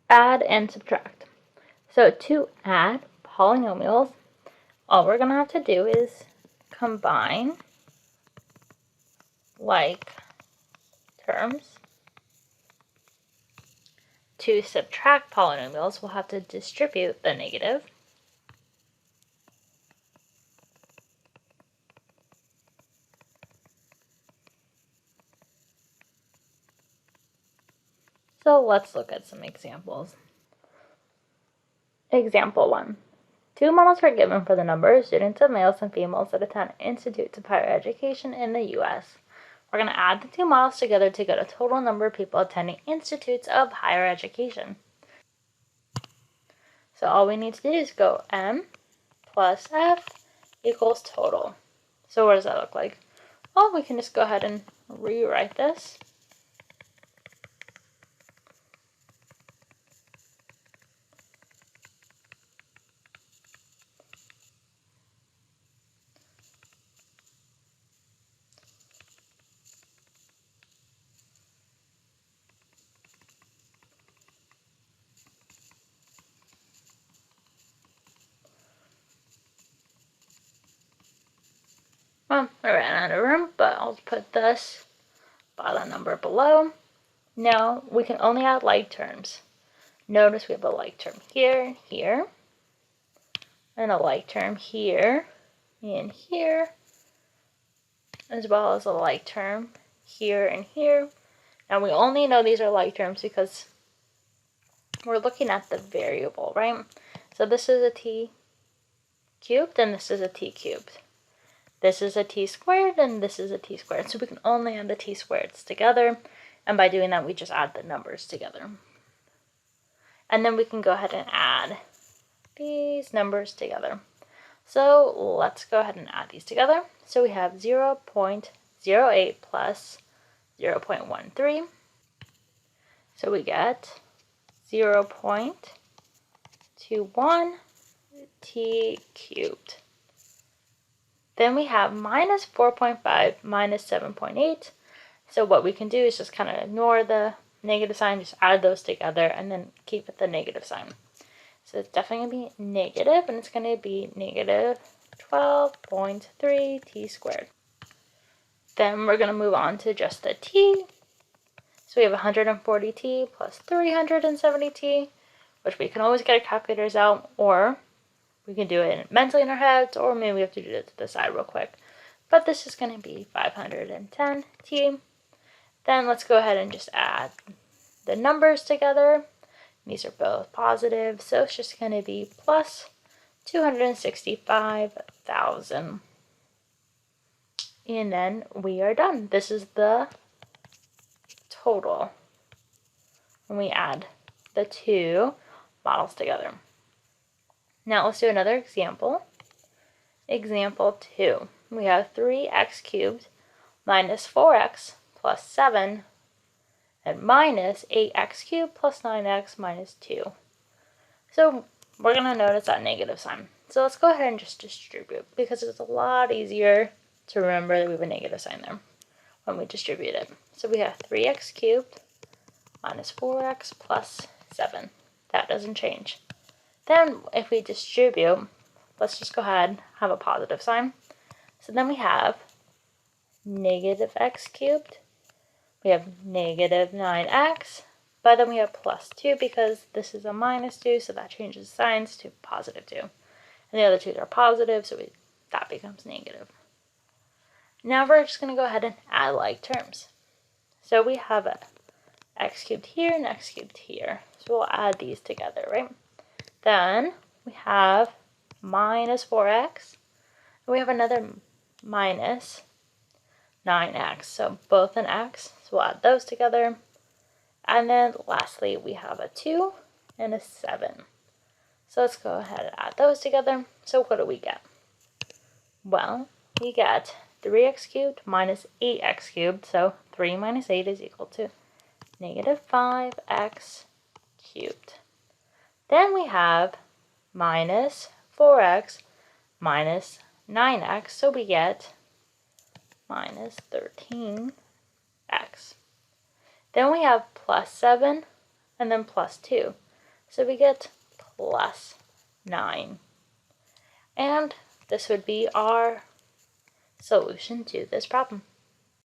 add and subtract. So to add polynomials, all we're going to have to do is combine like terms. To subtract polynomials, we'll have to distribute the negative. So let's look at some examples. Example 1. 2 models are given for the number of students of males and females that attend institutes of higher education in the U.S. We're going to add the 2 models together to get a total number of people attending institutes of higher education. So all we need to do is go M plus F equals total. So what does that look like? Well, we can just go ahead and rewrite this. Well, I ran out of room, but I'll put this by the number below. Now we can only add like terms. Notice we have a like term here, here, and a like term here, and here, as well as a like term here and here. Now we only know these are like terms because we're looking at the variable, right? So this is a t cubed and this is a t cubed. This is a t squared and this is a t squared. So we can only add the t squareds together. And by doing that, we just add the numbers together. And then we can go ahead and add these numbers together. So let's go ahead and add these together. So we have 0.08 plus 0.13. So we get 0.21 t cubed. Then we have minus 4.5 minus 7.8. So what we can do is just kind of ignore the negative sign, just add those together, and then keep it the negative sign. So it's definitely going to be negative, and it's going to be negative 12.3 t squared. Then we're going to move on to just the t. So we have 140t plus 370t, which we can always get our calculators out, or we can do it mentally in our heads, or maybe we have to do it to the side real quick. But this is going to be 510t. Then let's go ahead and just add the numbers together. These are both positive, so it's just going to be plus 265,000. And then we are done. This is the total when we add the 2 models together. Now let's do another example. Example 2. We have 3x cubed minus 4x plus 7 and minus 8x cubed plus 9x minus 2. So we're going to notice that negative sign. So let's go ahead and just distribute, because it's a lot easier to remember that we have a negative sign there when we distribute it. So we have 3x cubed minus 4x plus 7. That doesn't change. Then if we distribute, let's just go ahead and have a positive sign. So then we have negative x cubed. We have negative 9x, but then we have plus 2 because this is a minus 2, so that changes signs to positive 2. And the other two are positive, so that becomes negative. Now we're just going to go ahead and add like terms. So we have a x cubed here and x cubed here. So we'll add these together, right? Then we have minus 4x, and we have another minus 9x, so both an x, so we'll add those together. And then lastly, we have a 2 and a 7. So let's go ahead and add those together. So what do we get? Well, we get 3x cubed minus 8x cubed, so 3 minus 8 is equal to negative 5x cubed. Then we have minus 4x minus 9x, so we get minus 13x. Then we have plus 7 and then plus 2. So we get plus 9. And this would be our solution to this problem.